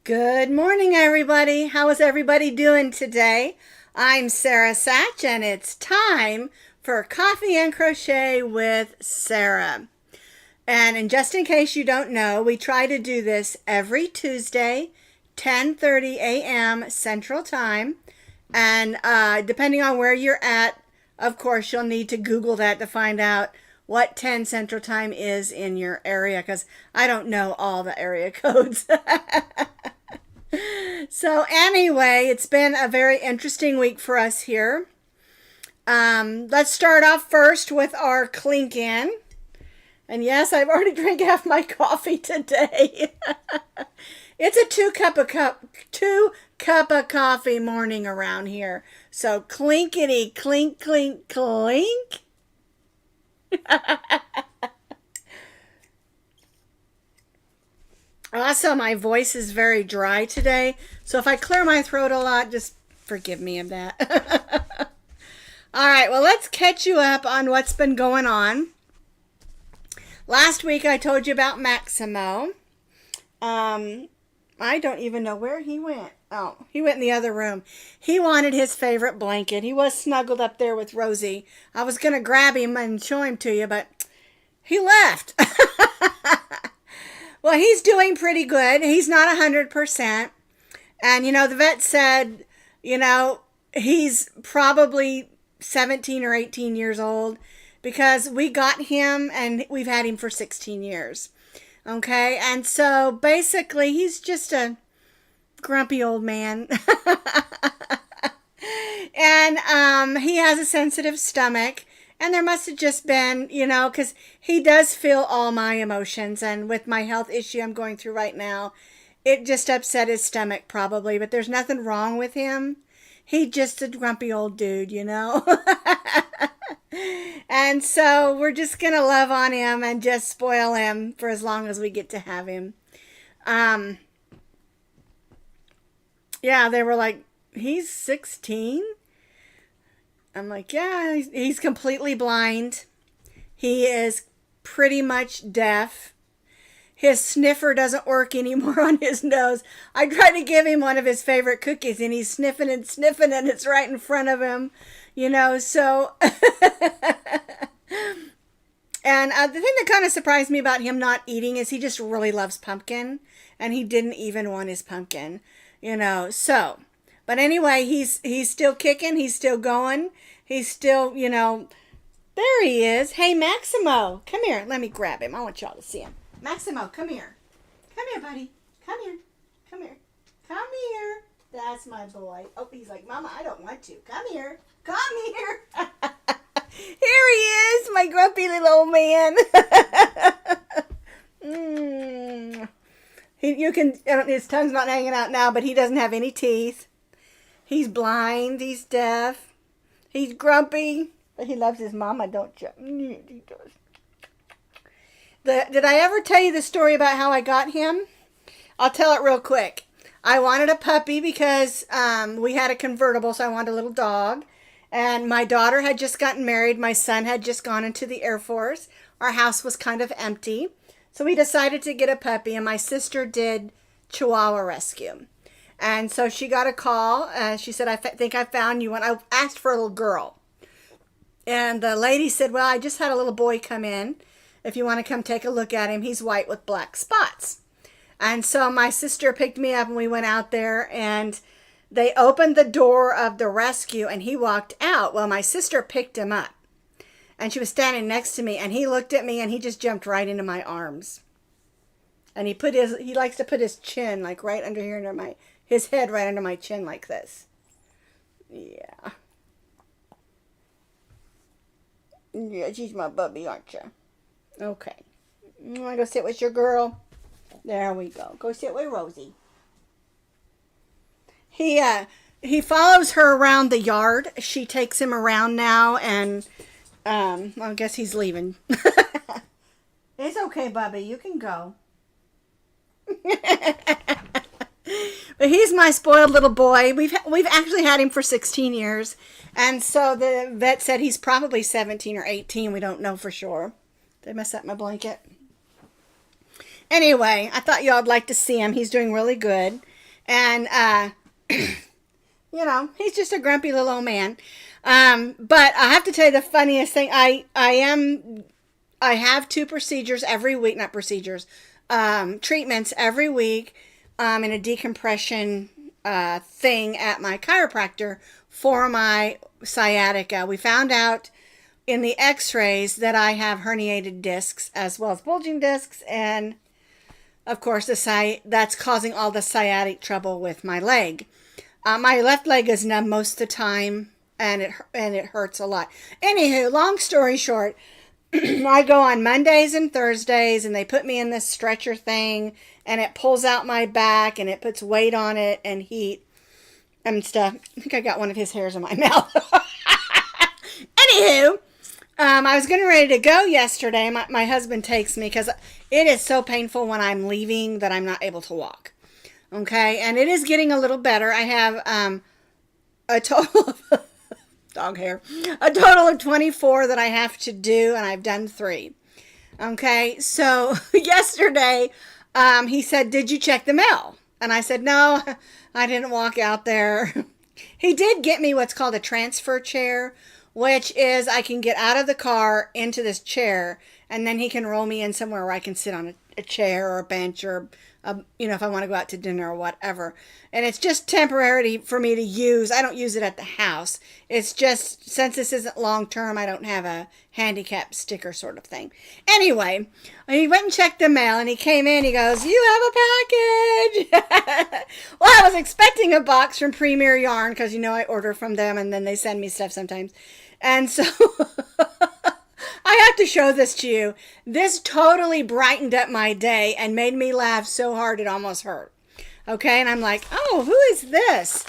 Good morning, everybody. How is everybody doing today? I'm Sara Sach, and it's time for Coffee and Crochet with Sara. And just in case you don't know, we try to do this every Tuesday, 10:30 a.m. Central Time. And depending on where you're at, of course, you'll need to Google that to find out what 10 Central Time is in your area, because I don't know all the area codes. So anyway, it's been a very interesting week for us here. Let's start off first with our clink in. And yes, I've already drank half my coffee today. It's a two cup of coffee morning around here. So clinkety clink clink clink. Also, my voice is very dry today, so if I clear my throat a lot, just forgive me of that. All right, well, let's catch you up on what's been going on. Last week, I told you about Maximo. I don't even know where he went. Oh, he went in the other room. He wanted his favorite blanket. He was snuggled up there with Rosie. I was going to grab him and show him to you, but he left. Well, he's doing pretty good. He's not 100%. And, the vet said, he's probably 17 or 18 years old because we got him and we've had him for 16 years. Okay. And so basically he's just a grumpy old man. And he has a sensitive stomach. And there must have just been, because he does feel all my emotions. And with my health issue I'm going through right now, it just upset his stomach probably. But there's nothing wrong with him. He's just a grumpy old dude, And so we're just going to love on him and just spoil him for as long as we get to have him. Yeah, they were like, he's 16? I'm like, yeah, he's completely blind. He is pretty much deaf. His sniffer doesn't work anymore on his nose. I tried to give him one of his favorite cookies, and he's sniffing and sniffing, and it's right in front of him, so. And the thing that kind of surprised me about him not eating is he just really loves pumpkin, and he didn't even want his pumpkin, so. But anyway, he's still kicking. He's still going. He's still, there he is. Hey, Maximo, come here. Let me grab him. I want y'all to see him. Maximo, come here. Come here, buddy. Come here. Come here. Come here. That's my boy. Oh, he's like, Mama, I don't want to. Come here. Come here. Here he is, my grumpy little old man. His tongue's not hanging out now, but he doesn't have any teeth. He's blind. He's deaf. He's grumpy. But he loves his mama, don't you? He does. Did I ever tell you the story about how I got him? I'll tell it real quick. I wanted a puppy because we had a convertible, so I wanted a little dog. And my daughter had just gotten married. My son had just gone into the Air Force. Our house was kind of empty. So we decided to get a puppy, and my sister did Chihuahua rescue. And so she got a call. She said, I think I found you one. I asked for a little girl. And the lady said, well, I just had a little boy come in. If you want to come take a look at him, he's white with black spots. And so my sister picked me up and we went out there and they opened the door of the rescue and he walked out. Well, my sister picked him up and she was standing next to me and he looked at me and he just jumped right into my arms. And he likes to put his chin like right under here, his head right under my chin like this. Yeah. Yeah, she's my bubby, aren't you? Okay. You want to go sit with your girl? There we go. Go sit with Rosie. He follows her around the yard. She takes him around now, and I guess he's leaving. It's okay, Bubby. You can go. But he's my spoiled little boy. We've actually had him for 16 years. And so the vet said he's probably 17 or 18. We don't know for sure. Did I mess up my blanket? Anyway, I thought y'all would like to see him. He's doing really good. And, you know, he's just a grumpy little old man. But I have to tell you the funniest thing. I have 2 procedures every week, not procedures, treatments every week, in a decompression, thing at my chiropractor for my sciatica. We found out in the x-rays that I have herniated discs as well as bulging discs, and of course that's causing all the sciatic trouble with my leg. My left leg is numb most of the time, and it hurts a lot. Anywho, long story short, I go on Mondays and Thursdays, and they put me in this stretcher thing, and it pulls out my back, and it puts weight on it and heat and stuff. I think I got one of his hairs in my mouth. Anywho, I was getting ready to go yesterday. My husband takes me because it is so painful when I'm leaving that I'm not able to walk. Okay, and it is getting a little better. I have a total of dog hair, a total of 24 that I have to do, and I've done 3. Okay, so yesterday he said, "Did you check the mail?" And I said, "No, I didn't walk out there." He did get me what's called a transfer chair, which is I can get out of the car into this chair, and then he can roll me in somewhere where I can sit on a chair or a bench, or you know, if I want to go out to dinner or whatever. And it's just temporary for me to use. I don't use it at the house. It's just, since this isn't long term, I don't have a handicap sticker sort of thing. Anyway, he went and checked the mail, and he came in, he goes, "You have a package." Well, I was expecting a box from Premier Yarn, because, you know, I order from them, and then they send me stuff sometimes. And so I have to show this to you. This totally brightened up my day and made me laugh so hard it almost hurt. Okay, and I'm like, "Oh, who is this?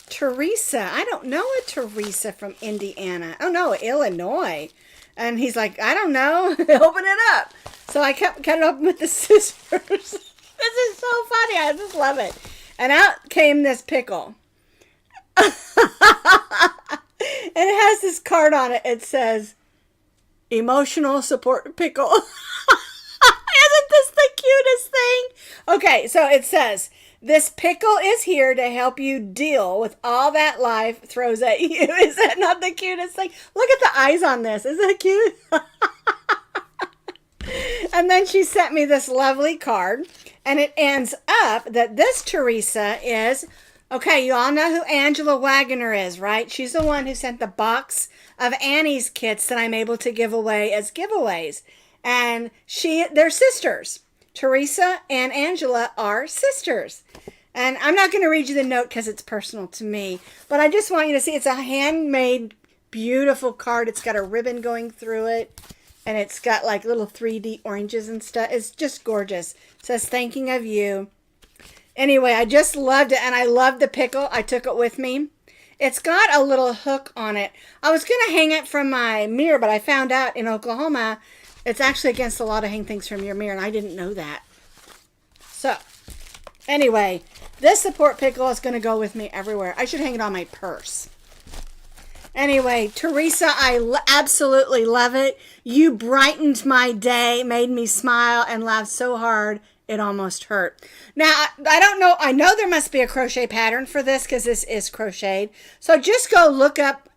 Teresa." I don't know a Teresa from Indiana. Oh, no, Illinois. And he's like, "I don't know." Open it up. So I cut it open with the scissors. This is so funny. I just love it. And out came this pickle. And it has this card on it. It says, "Emotional support pickle." Isn't this the cutest thing? Okay, so it says, "This pickle is here to help you deal with all that life throws at you." Is that not the cutest thing? Look at the eyes on this. Isn't that cute? And then she sent me this lovely card, and it ends up that this Teresa is, okay, you all know who Angela Wagoner is, right? She's the one who sent the box of Annie's kits that I'm able to give away as giveaways. And they're sisters. Teresa and Angela are sisters. And I'm not going to read you the note because it's personal to me. But I just want you to see it's a handmade, beautiful card. It's got a ribbon going through it. And it's got like little 3D oranges and stuff. It's just gorgeous. It says, "Thinking of you." Anyway, I just loved it. And I loved the pickle. I took it with me. It's got a little hook on it. I was going to hang it from my mirror, but I found out in Oklahoma, it's actually against the law to hang things from your mirror, and I didn't know that. So, anyway, this support pickle is going to go with me everywhere. I should hang it on my purse. Anyway, Teresa, I absolutely love it. You brightened my day, made me smile and laugh so hard it almost hurt. Now, I don't know. I know there must be a crochet pattern for this because this is crocheted. So just go look up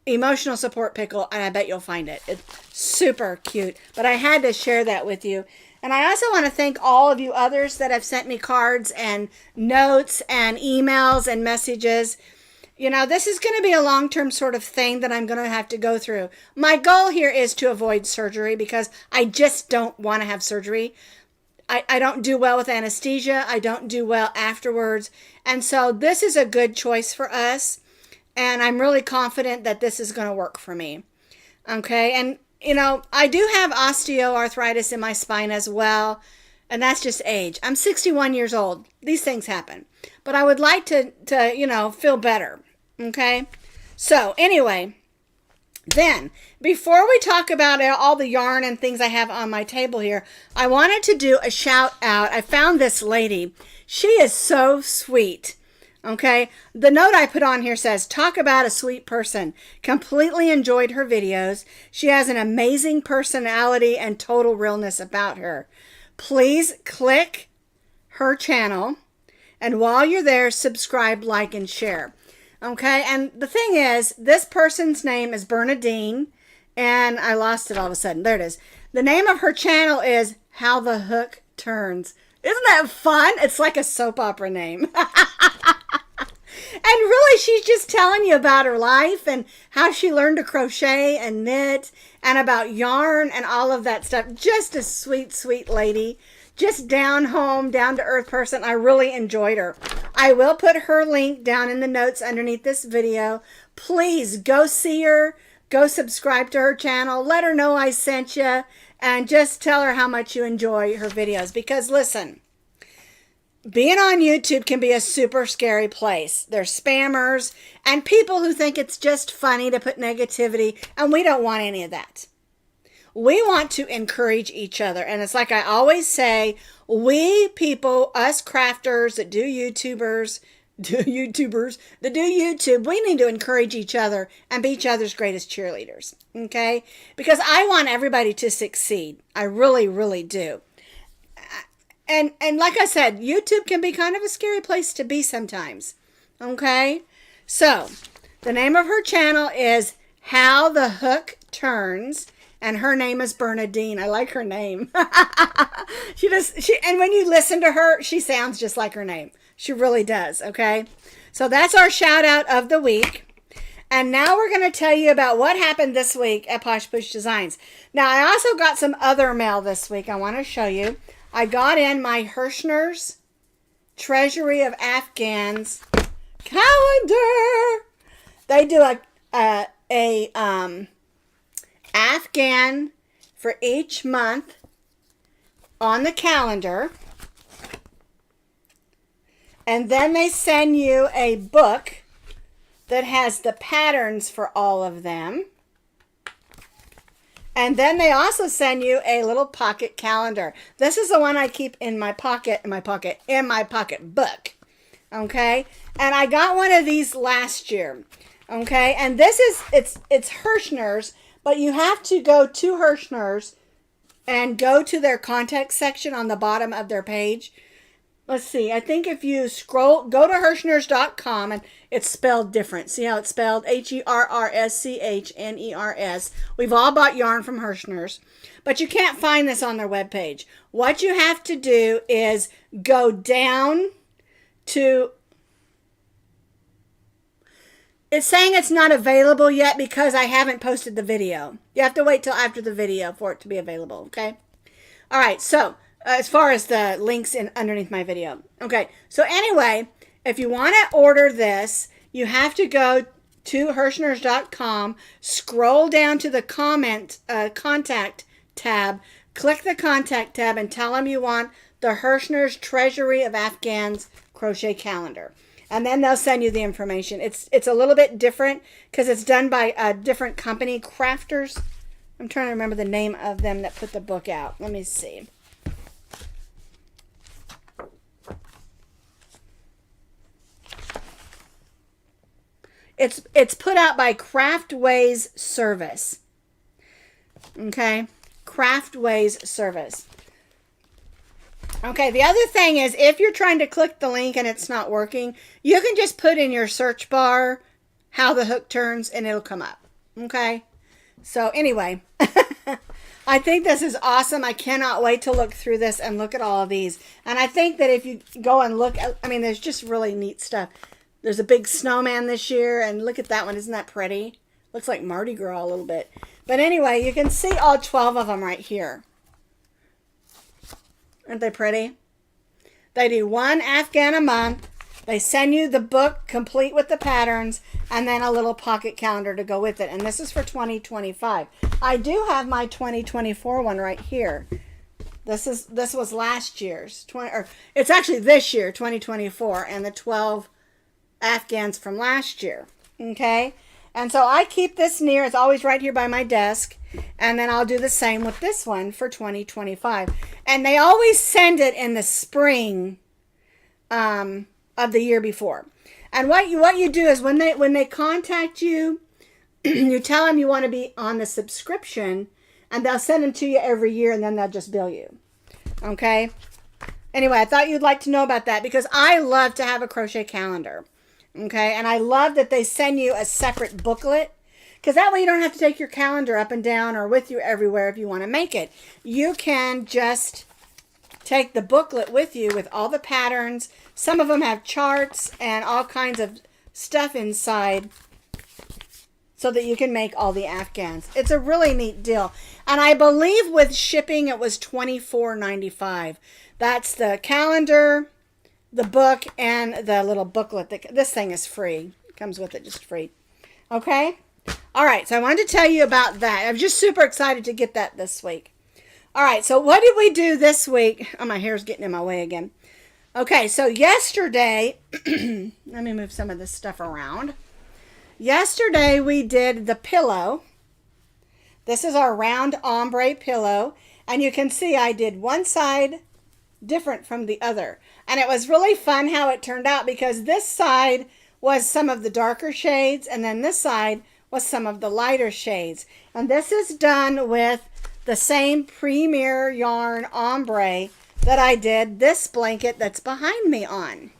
emotional support pickle, and I bet you'll find it. It's super cute. But I had to share that with you. And I also want to thank all of you others that have sent me cards and notes and emails and messages. You know, this is going to be a long-term sort of thing that I'm going to have to go through. My goal here is to avoid surgery because I just don't want to have surgery. I don't do well with anesthesia. I don't do well afterwards. And so this is a good choice for us. And I'm really confident that this is going to work for me. Okay. And, you know, I do have osteoarthritis in my spine as well. And that's just age. I'm 61 years old. These things happen. But I would like to you know, feel better. Okay. So anyway, then before we talk about all the yarn and things I have on my table here, I wanted to do a shout out. I found this lady. She is so sweet. Okay. The note I put on here says, "Talk about a sweet person. Completely enjoyed her videos. She has an amazing personality and total realness about her. Please click her channel And while you're there, subscribe, like, and share. Okay, and the thing is, this person's name is Burniadine, and I lost it all of a sudden. There it is. The name of her channel is How the Hook Turns. Isn't that fun? It's like a soap opera name. And really, she's just telling you about her life and how she learned to crochet and knit and about yarn and all of that stuff. Just a sweet, sweet lady. Just down home, down to earth person. I really enjoyed her. I will put her link down in the notes underneath this video. Please go see her. Go subscribe to her channel. Let her know I sent you. And just tell her how much you enjoy her videos. Because listen, being on YouTube can be a super scary place. There's spammers and people who think it's just funny to put negativity. And we don't want any of that. We want to encourage each other. And it's like I always say, we people, us crafters that do YouTube, we need to encourage each other and be each other's greatest cheerleaders. Okay? Because I want everybody to succeed. I really, really do. And like I said, YouTube can be kind of a scary place to be sometimes. Okay? So, the name of her channel is How the Hook Turns. And her name is Burniadine. I like her name. And when you listen to her, she sounds just like her name. She really does, okay? So that's our shout out of the week. And now we're going to tell you about what happened this week at Posh Push Designs. Now, I also got some other mail this week I want to show you. I got in my Herrschners Treasury of Afghans calendar. They do a Afghan for each month on the calendar. And then they send you a book that has the patterns for all of them. And then they also send you a little pocket calendar. This is the one I keep in my pocket book. Okay? And I got one of these last year. Okay? And this is, it's Herrschners. But you have to go to Herrschners and go to their contact section on the bottom of their page. Let's see. I think if you scroll, go to Herrschners.com, and it's spelled different. See how it's spelled? Herrschners. We've all bought yarn from Herrschners. But you can't find this on their webpage. What you have to do is go down to... It's saying it's not available yet because I haven't posted the video. You have to wait till after the video for it to be available, okay? All right, so as far as the links underneath my video. Okay, so anyway, if you want to order this, you have to go to Herrschners.com, scroll down to the contact tab, click the contact tab, and tell them you want the Herrschners Treasury of Afghans crochet calendar. And then they'll send you the information. It's a little bit different because it's done by a different company, Crafters. I'm trying to remember the name of them that put the book out. Let me see. It's put out by Craftways Service. Okay? Craftways Service. Okay, the other thing is if you're trying to click the link and it's not working, you can just put in your search bar How the Hook Turns and it'll come up. Okay? So anyway, I think this is awesome. I cannot wait to look through this and look at all of these. And I think that if you go and look, I mean, there's just really neat stuff. There's a big snowman this year, and look at that one. Isn't that pretty? Looks like Mardi Gras a little bit. But anyway, you can see all 12 of them right here. Aren't they pretty? They do one Afghan a month. They send you the book complete with the patterns and then a little pocket calendar to go with it. And this is for 2025. I do have my 2024 one right here. This was last year's it's actually this year, 2024, and the 12 Afghans from last year. Okay? And so I keep this near. It's always right here by my desk. And then I'll do the same with this one for 2025. And they always send it in the spring of the year before. And what you do is when they contact you, you tell them you want to be on the subscription, and they'll send them to you every year, and then they'll just bill you. Okay? Anyway, I thought you'd like to know about that because I love to have a crochet calendar. Okay, and I love that they send you a separate booklet because that way you don't have to take your calendar up and down or with you everywhere if you want to make it. You can just take the booklet with you with all the patterns. Some of them have charts and all kinds of stuff inside so that you can make all the Afghans. It's a really neat deal. And I believe with shipping it was $24.95. That's the calendar, the book, and the little booklet. This thing is free. It comes with it just free. Okay? All right, so I wanted to tell you about that. I'm just super excited to get that this week. All right, so what did we do this week? Oh, my hair's getting in my way again. Okay, so yesterday, let me move some of this stuff around. Yesterday we did the pillow. This is our round ombre pillow. And you can see I did one side different from the other. And it was really fun how it turned out because this side was some of the darker shades and then this side was some of the lighter shades. And this is done with the same Premier yarn ombre that I did this blanket that's behind me on.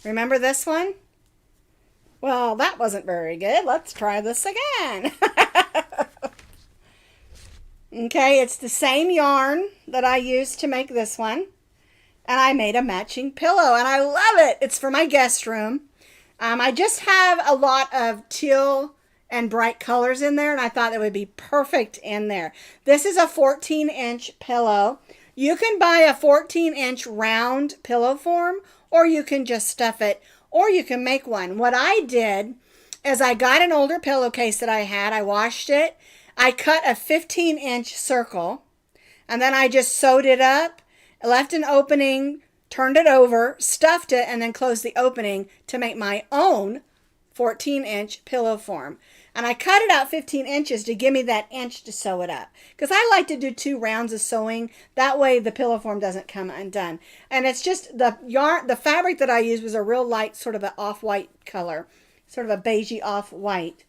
Remember this one? Well, that wasn't very good. Let's try this again. Okay, it's the same yarn that I used to make this one. And I made a matching pillow, and I love it. It's for my guest room. I just have a lot of teal and bright colors in there, and I thought it would be perfect in there. This is a 14-inch pillow. You can buy a 14-inch round pillow form, or you can just stuff it, or you can make one. What I did is I got an older pillowcase that I had. I washed it. I cut a 15-inch circle, and then I just sewed it up, left an opening, turned it over, stuffed it, and then closed the opening to make my own 14-inch pillow form. And I cut it out 15 inches to give me that inch to sew it up. Because I like to do 2 rounds of sewing. That way the pillow form doesn't come undone. And it's just the yarn, the fabric that I used was a real light sort of an off-white color. Sort of a beigey off-white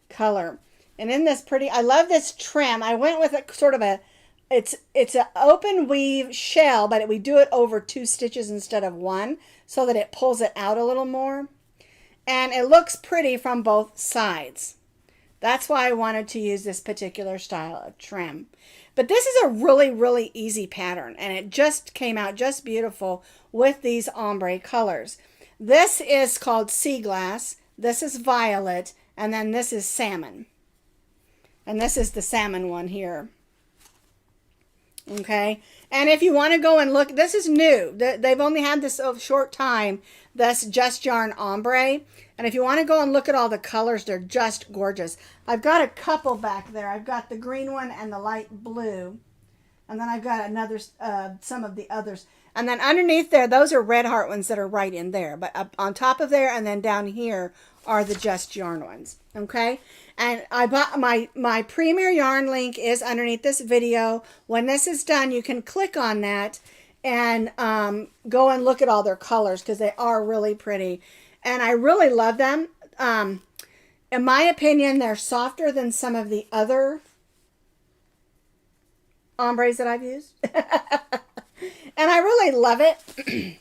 color. And in this pretty, I love this trim. I went with a sort of a, it's an open weave shell, but we do it over 2 stitches instead of 1 so that it pulls it out a little more. And it looks pretty from both sides. That's why I wanted to use this particular style of trim. But this is a really, really easy pattern, and it just came out just beautiful with these ombre colors. This is called Sea Glass, this is Violet, and then this is Salmon. And this is the salmon one here. Okay, and if you want to go and look, this is new. They've only had this a short time, this Just Yarn Ombre. And if you want to go and look at all the colors, they're just gorgeous. I've got a couple back there. I've got the green one and the light blue. And then I've got another, some of the others. And then underneath there, those are Red Heart ones that are right in there. But up on top of there and then down here are the Just Yarn ones. Okay? And I bought my Premier Yarn link is underneath this video. When this is done, you can click on that and go and look at all their colors because they are really pretty. And I really love them. In my opinion, they're softer than some of the other ombres that I've used. And I really love it.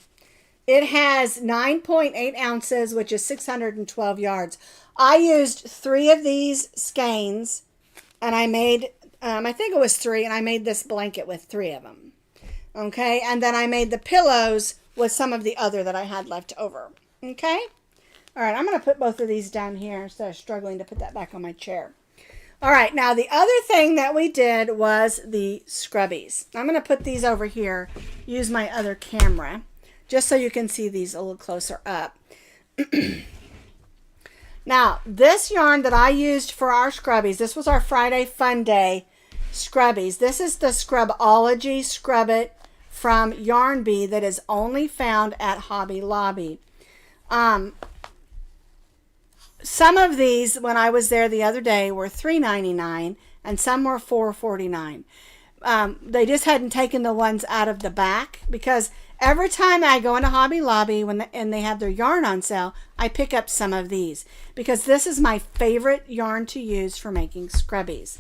It has 9.8 ounces, which is 612 yards. I used 3 of these skeins, and I made, I think it was 3, and I made this blanket with 3 of them. Okay, and then I made the pillows with some of the other that I had left over. Okay? All right, I'm going to put both of these down here instead of struggling to put that back on my chair. All right, now the other thing that we did was the scrubbies. I'm going to put these over here, use my other camera, just so you can see these a little closer up. Now, this yarn that I used for our scrubbies, this was our Friday Fun Day scrubbies. This is the Scrubology Scrub It from Yarn Bee that is only found at Hobby Lobby. Some of these, when I was there the other day, were $3.99 and some were $4.49. They just hadn't taken the ones out of the back because every time I go into Hobby Lobby and they have their yarn on sale, I pick up some of these because this is my favorite yarn to use for making scrubbies.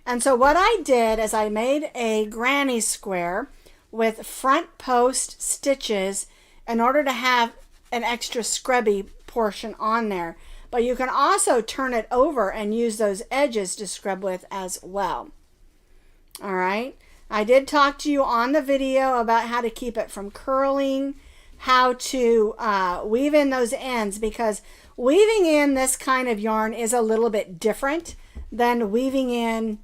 And so what I did is I made a granny square with front post stitches in order to have an extra scrubby portion on there. But you can also turn it over and use those edges to scrub with as well. All right. I did talk to you on the video about how to keep it from curling, how to weave in those ends, because weaving in this kind of yarn is a little bit different than weaving in,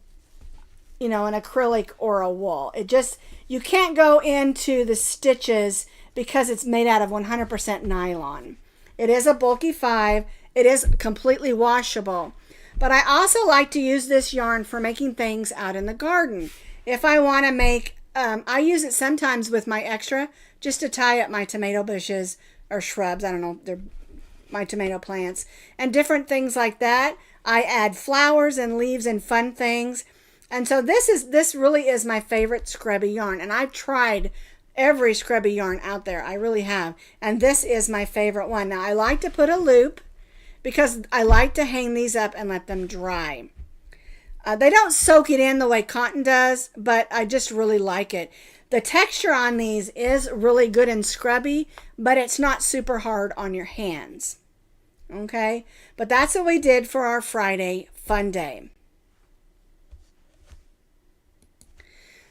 you know, an acrylic or a wool. It just, you can't go into the stitches because it's made out of 100% nylon. It is a bulky 5. It is completely washable. But I also like to use this yarn for making things out in the garden. If I want to make, I use it sometimes with my extra just to tie up my tomato bushes or shrubs. I don't know, they're my tomato plants and different things like that. I add flowers and leaves and fun things. And so this really is my favorite scrubby yarn. And I've tried every scrubby yarn out there. I really have. And this is my favorite one. Now I like to put a loop because I like to hang these up and let them dry. They don't soak it in the way cotton does, but I just really like it. The texture on these is really good and scrubby, but it's not super hard on your hands. Okay, but that's what we did for our Friday fun day.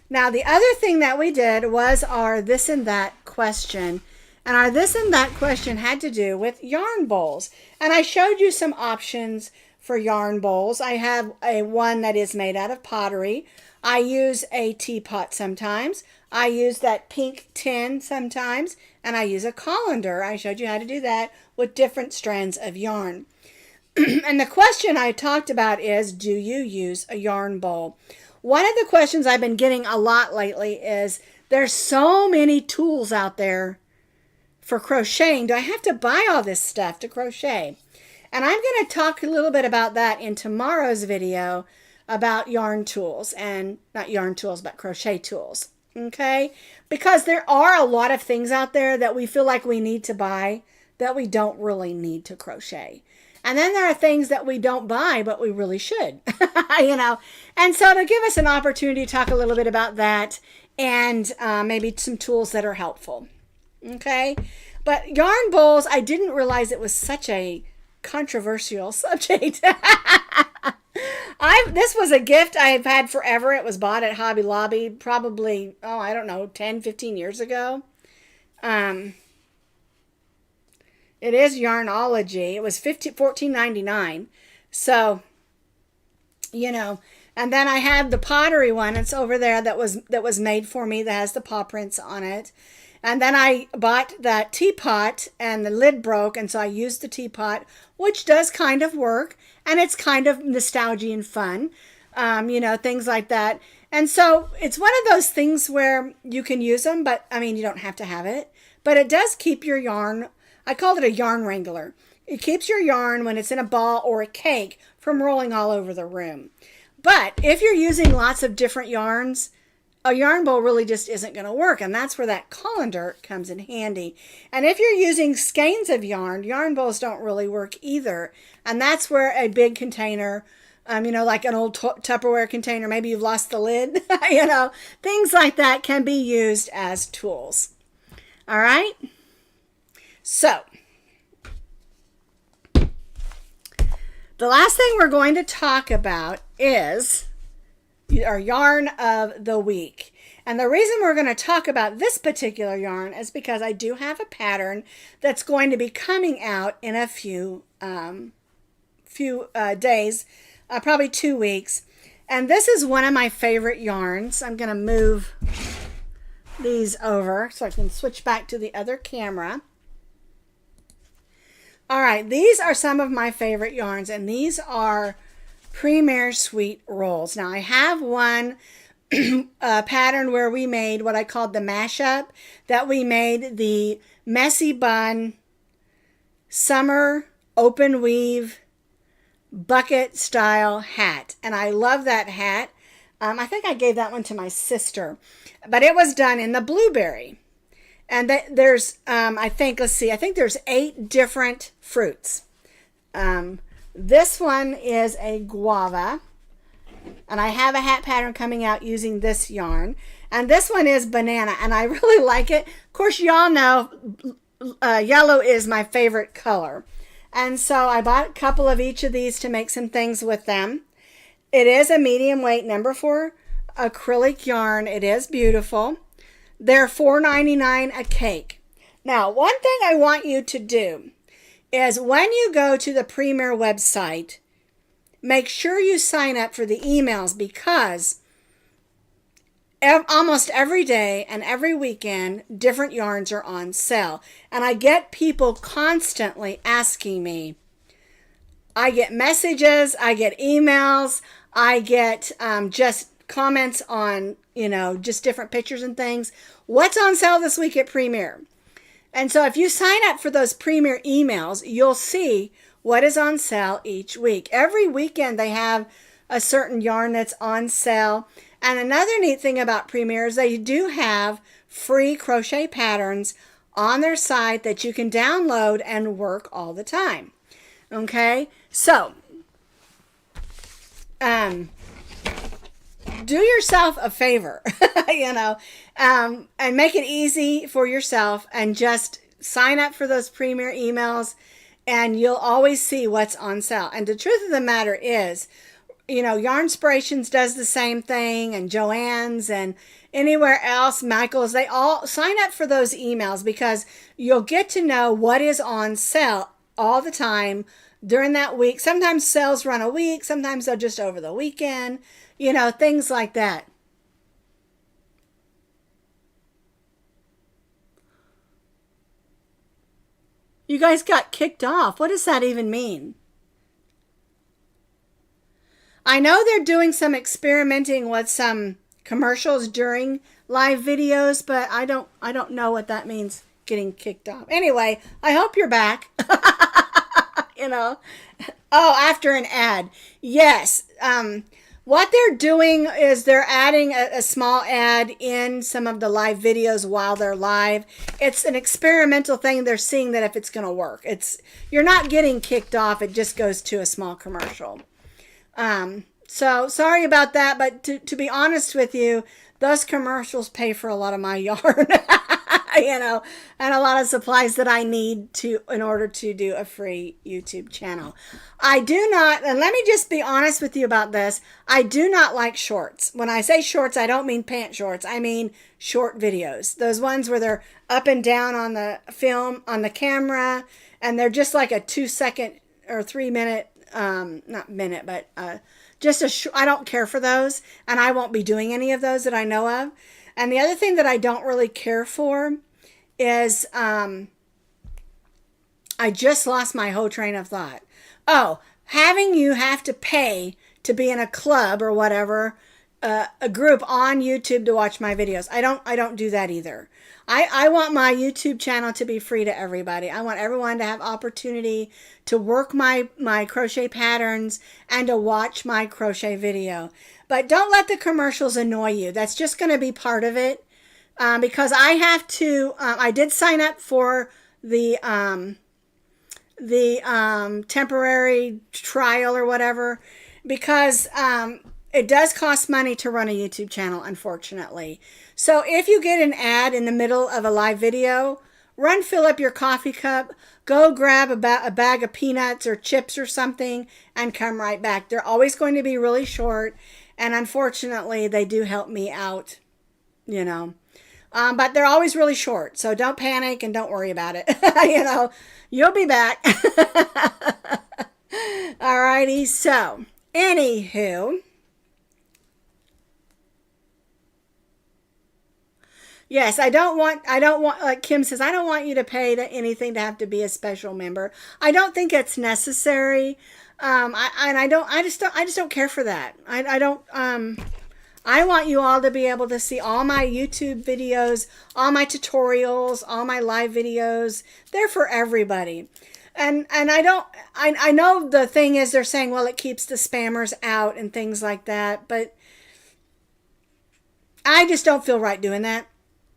Now, the other thing that we did was our this and that question. And our this and that question had to do with yarn bowls. And I showed you some options for yarn bowls. I have one that is made out of pottery. I use a teapot sometimes. I use that pink tin sometimes. And I use a colander. I showed you how to do that with different strands of yarn. And the question I talked about is, do you use a yarn bowl? One of the questions I've been getting a lot lately is, there's so many tools out there for crocheting. Do I have to buy all this stuff to crochet? And I'm going to talk a little bit about that in tomorrow's video about yarn tools, and not yarn tools, but crochet tools. Okay? Because there are a lot of things out there that we feel like we need to buy that we don't really need to crochet. And then there are things that we don't buy, but we really should, you know. And so to give us an opportunity to talk a little bit about that and maybe some tools that are helpful. Okay. But yarn bowls, I didn't realize it was such a controversial subject. This was a gift I've had forever. It was bought at Hobby Lobby probably, I don't know, 10, 15 years ago. It is Yarnology. It was $14.99. So, you know, and then I have the pottery one. It's over there that was made for me, that has the paw prints on it. And then I bought that teapot and the lid broke, and so I used the teapot, which does kind of work, and it's kind of nostalgia and fun, you know, things like that. And so it's one of those things where you can use them, but I mean, you don't have to have it, but it does keep your yarn. I called it a yarn wrangler. It keeps your yarn, when it's in a ball or a cake, from rolling all over the room. But if you're using lots of different yarns, a yarn bowl really just isn't going to work. And that's where that colander comes in handy. And if you're using skeins of yarn bowls don't really work either. And that's where a big container, you know, like an old Tupperware container, maybe you've lost the lid, you know, things like that can be used as tools. All right. So, the last thing we're going to talk about is our yarn of the week. And the reason we're going to talk about this particular yarn is because I do have a pattern that's going to be coming out in a few days, probably 2 weeks. And this is one of my favorite yarns. I'm going to move these over so I can switch back to the other camera. All right, these are some of my favorite yarns, and these are Premier Sweet Rolls. Now, I have one pattern where we made what I called the mashup, that we made the messy bun, summer, open weave, bucket style hat. And I love that hat. I think I gave that one to my sister, but it was done in the blueberry. And there's, I think there's 8 different fruits. This one is a guava. And I have a hat pattern coming out using this yarn. And this one is banana, and I really like it. Of course, y'all know yellow is my favorite color. And so I bought a couple of each of these to make some things with them. It is a medium weight #4 acrylic yarn. It is beautiful. They're $4.99 a cake. Now, one thing I want you to do is when you go to the Premier website, make sure you sign up for the emails, because almost every day and every weekend, different yarns are on sale. And I get people constantly asking me. I get messages, I get emails, I get just comments on, just different pictures and things. What's on sale this week at Premier? And so if you sign up for those Premier emails, you'll see what is on sale each week. Every weekend they have a certain yarn that's on sale. And another neat thing about Premier is they do have free crochet patterns on their site that you can download and work all the time. Okay, so do yourself a favor, and make it easy for yourself, and just sign up for those Premier emails, and you'll always see what's on sale. And the truth of the matter is, Yarnspirations does the same thing, and Joann's, and anywhere else, Michael's, they all sign up for those emails, because you'll get to know what is on sale all the time during that week. Sometimes sales run a week, sometimes they're just over the weekend, things like that. You guys got kicked off. What does that even mean? I know they're doing some experimenting with some commercials during live videos, but I don't know what that means, getting kicked off. Anyway, I hope you're back. Oh, after an ad. Yes. What they're doing is they're adding a small ad in some of the live videos while they're live. It's an experimental thing. They're seeing that if it's going to work. You're not getting kicked off. It just goes to a small commercial. So sorry about that, but to be honest with you, those commercials pay for a lot of my yarn, and a lot of supplies that I need in order to do a free YouTube channel. I do not, and let me just be honest with you about this, I do not like shorts. When I say shorts, I don't mean pant shorts. I mean short videos. Those ones where they're up and down on the film, on the camera, and they're just like a 2-second or 3-minute, not minute, but I don't care for those, and I won't be doing any of those that I know of. And the other thing that I don't really care for is, I just lost my whole train of thought. Oh, having you have to pay to be in a club or whatever, a group on YouTube to watch my videos. I don't do that either. I want my YouTube channel to be free to everybody. I want everyone to have opportunity to work my crochet patterns and to watch my crochet video. But don't let the commercials annoy you. That's just going to be part of it. Because I have to, I did sign up for the temporary trial or whatever, because it does cost money to run a YouTube channel, unfortunately. So if you get an ad in the middle of a live video, fill up your coffee cup, go grab a bag of peanuts or chips or something, and come right back. They're always going to be really short, and unfortunately, they do help me out, but they're always really short, so don't panic and don't worry about it. You'll be back. Alrighty, so, anywho. Yes, I don't want, like Kim says, I don't want you to pay anything to have to be a special member. I don't think it's necessary. I just don't care for that. I want you all to be able to see all my YouTube videos, all my tutorials, all my live videos. They're for everybody. And I know the thing is they're saying, well, it keeps the spammers out and things like that, but I just don't feel right doing that.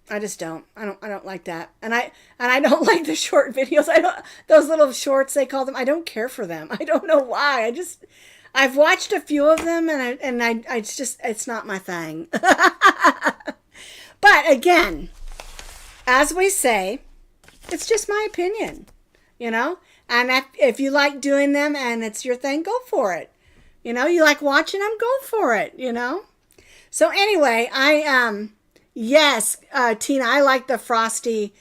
I just don't. I don't like that. And I don't like the short videos. Those little shorts, they call them. I don't care for them. I don't know why. I've watched a few of them, and it's not my thing. But again, as we say, it's just my opinion, you know. And if you like doing them and it's your thing, go for it. You know, you like watching them, go for it, you know. So anyway, yes, Tina, I like the frosty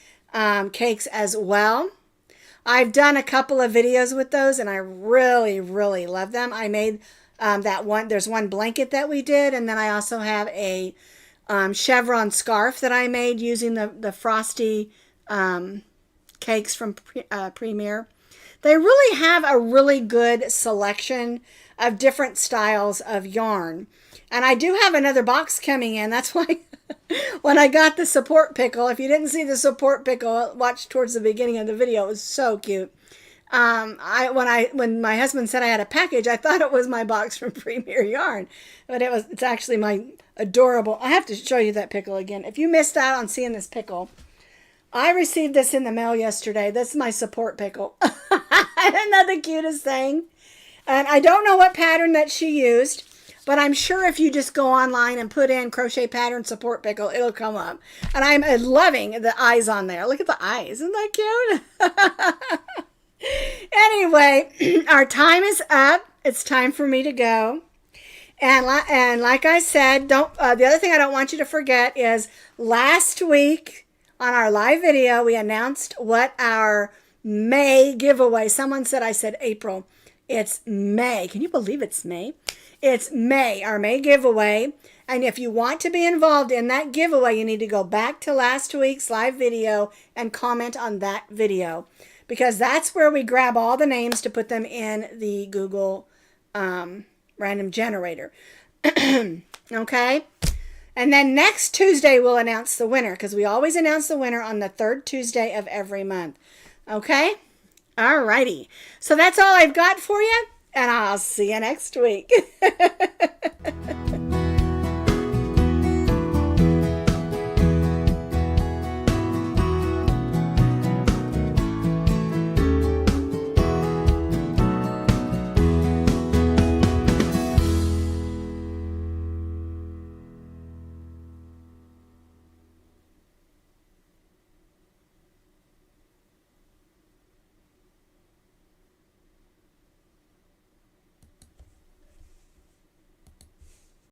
cakes as well. I've done a couple of videos with those and I really, really love them. I made there's one blanket that we did, and then I also have a chevron scarf that I made using the frosty cakes from Premier. They really have a really good selection of different styles of yarn. And I do have another box coming in. That's why when I got the support pickle, if you didn't see the support pickle, watch towards the beginning of the video. It was so cute. When my husband said I had a package, I thought it was my box from Premier Yarn, but it's actually my adorable. I have to show you that pickle again. If you missed out on seeing this pickle, I received this in the mail yesterday. This is my support pickle. Isn't that the cutest thing? And I don't know what pattern that she used, but I'm sure if you just go online and put in crochet pattern support pickle, it'll come up. And I'm loving the eyes on there. Look at the eyes. Isn't that cute? Anyway, our time is up. It's time for me to go. And like I said, the other thing I don't want you to forget is last week on our live video, we announced what our May giveaway. Someone said I said April. It's May. Can you believe it's May? It's May, our May giveaway. And if you want to be involved in that giveaway, you need to go back to last week's live video and comment on that video, because that's where we grab all the names to put them in the Google random generator. Okay? And then next Tuesday, we'll announce the winner, because we always announce the winner on the third Tuesday of every month. Okay? Alrighty. So that's all I've got for you, and I'll see you next week.